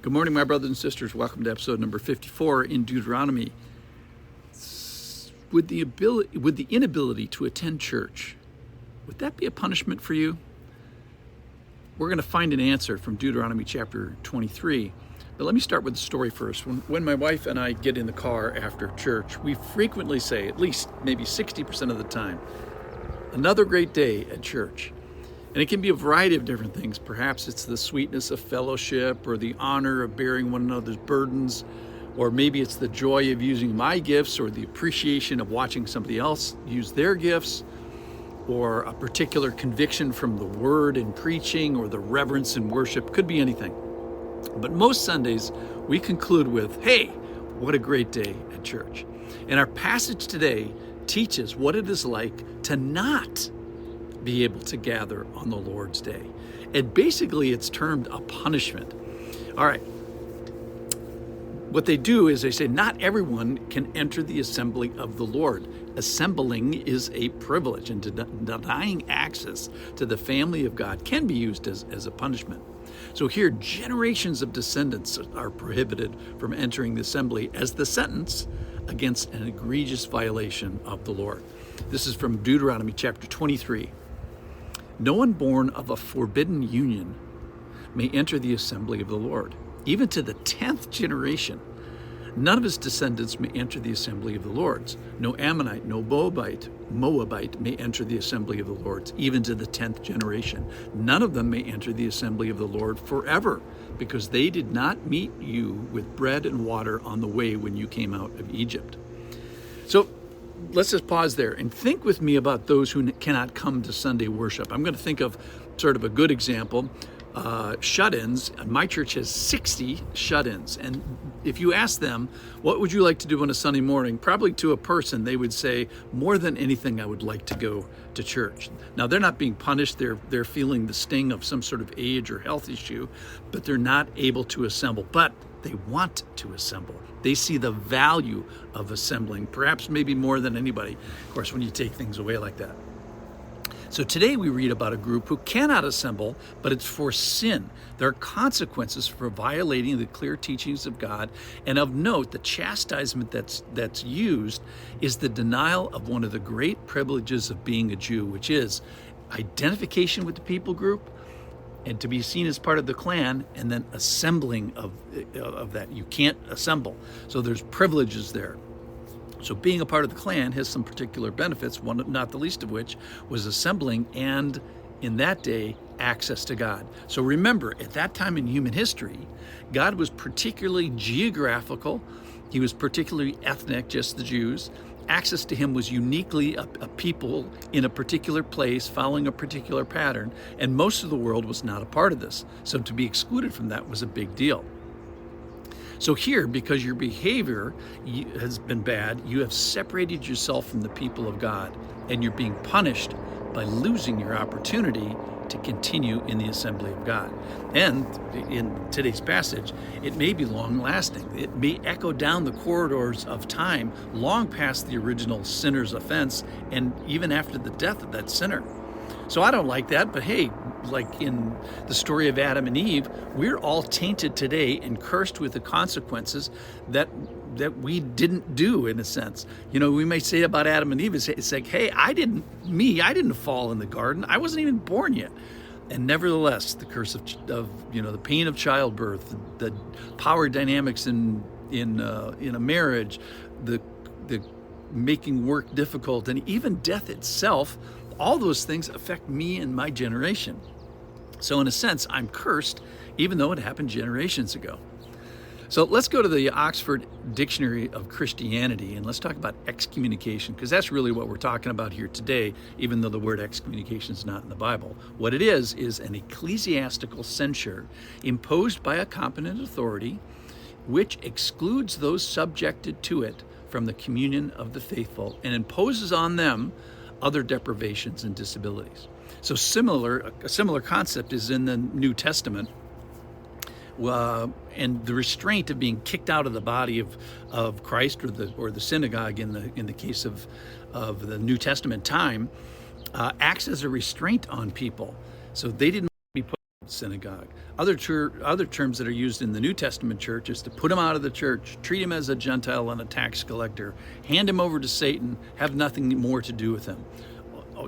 Good morning, my brothers and sisters. Welcome to episode number 54 in Deuteronomy. Would the inability to attend church, would that be a punishment for you? We're going to find an answer from Deuteronomy chapter 23. But let me start with the story first. When my wife and I get in the car after church, we frequently say, at least maybe 60% of the time, another great day at church. And it can be a variety of different things. Perhaps it's the sweetness of fellowship or the honor of bearing one another's burdens, or maybe it's the joy of using my gifts or the appreciation of watching somebody else use their gifts, or a particular conviction from the word and preaching, or the reverence and worship. Could be anything. But most Sundays we conclude with, hey, what a great day at church. And our passage today teaches what it is like to not be able to gather on the Lord's day. And basically it's termed a punishment. All right. What they do is they say not everyone can enter the assembly of the Lord. Assembling is a privilege, and denying access to the family of God can be used as a punishment. So here, generations of descendants are prohibited from entering the assembly as the sentence against an egregious violation of the Lord. This is from Deuteronomy chapter 23. No one born of a forbidden union may enter the assembly of the Lord, even to the 10th generation. None of his descendants may enter the assembly of the Lord's. No Ammonite, no Moabite may enter the assembly of the Lord's, even to the 10th generation. None of them may enter the assembly of the Lord forever, because they did not meet you with bread and water on the way when you came out of Egypt. So let's just pause there and think with me about those who cannot come to Sunday worship. I'm going to think of sort of a good example. Shut-ins. My church has 60 shut-ins. And if you ask them, what would you like to do on a Sunday morning? Probably to a person, they would say, more than anything, I would like to go to church. Now, they're not being punished. They're feeling the sting of some sort of age or health issue, but they're not able to assemble. But they want to assemble. They see the value of assembling, perhaps maybe more than anybody, of course, when you take things away like that. So today we read about a group who cannot assemble, but it's for sin. There are consequences for violating the clear teachings of God. And of note, the chastisement that's used is the denial of one of the great privileges of being a Jew, which is identification with the people group, and to be seen as part of the clan, and then assembling of that. You can't assemble. So there's privileges there. So being a part of the clan has some particular benefits, one not the least of which was assembling, and in that day, access to God. So remember, at that time in human history, God was particularly geographical. He was particularly ethnic, just the Jews. Access to him was uniquely a people in a particular place following a particular pattern, and most of the world was not a part of this. So to be excluded from that was a big deal. So here, because your behavior has been bad, you have separated yourself from the people of God, and you're being punished by losing your opportunity to continue in the assembly of God. And in today's passage, it may be long-lasting. It may echo down the corridors of time long past the original sinner's offense, and even after the death of that sinner. So I don't like that, but hey, like in the story of Adam and Eve, we're all tainted today and cursed with the consequences that we didn't do, in a sense. You know, we may say about Adam and Eve, it's like, hey, I didn't fall in the garden. I wasn't even born yet. And nevertheless, the curse of the pain of childbirth, the power dynamics in a marriage, the making work difficult, and even death itself, all those things affect me and my generation. So in a sense, I'm cursed, even though it happened generations ago. So let's go to the Oxford Dictionary of Christianity, and let's talk about excommunication, because that's really what we're talking about here today, even though the word excommunication is not in the Bible. What it is an ecclesiastical censure imposed by a competent authority, which excludes those subjected to it from the communion of the faithful and imposes on them other deprivations and disabilities. So a similar concept is in the New Testament, and the restraint of being kicked out of the body of Christ or the synagogue in the case of the New Testament time acts as a restraint on people. So they didn't be put synagogue. Other terms that are used in the New Testament church is to put him out of the church, treat him as a Gentile and a tax collector, hand him over to Satan, have nothing more to do with him.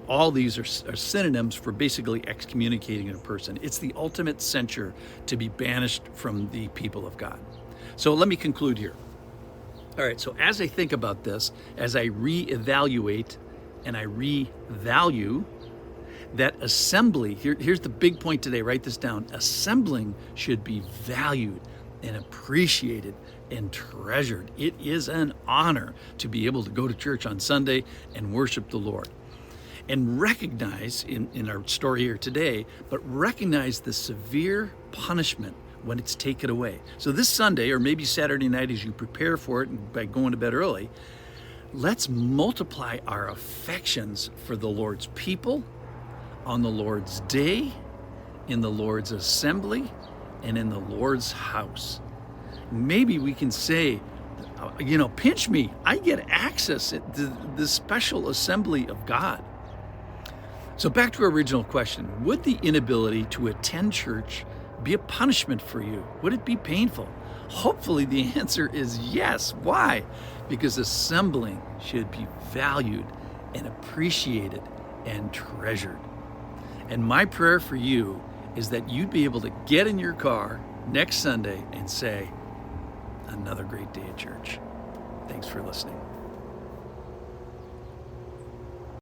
All these are synonyms for basically excommunicating a person. It's the ultimate censure to be banished from the people of God. So let me conclude here. All right, so as I think about this, as I reevaluate and I revalue, that assembly, here's the big point today, write this down. Assembling should be valued and appreciated and treasured. It is an honor to be able to go to church on Sunday and worship the Lord. And recognize, in our story here today, but recognize the severe punishment when it's taken away. So this Sunday, or maybe Saturday night as you prepare for it by going to bed early, let's multiply our affections for the Lord's people, on the Lord's day, in the Lord's assembly, and in the Lord's house. Maybe we can say, pinch me, I get access to the special assembly of God. So back to our original question, would the inability to attend church be a punishment for you? Would it be painful? Hopefully the answer is yes. Why? Because assembling should be valued and appreciated and treasured. And my prayer for you is that you'd be able to get in your car next Sunday and say, another great day at church. Thanks for listening.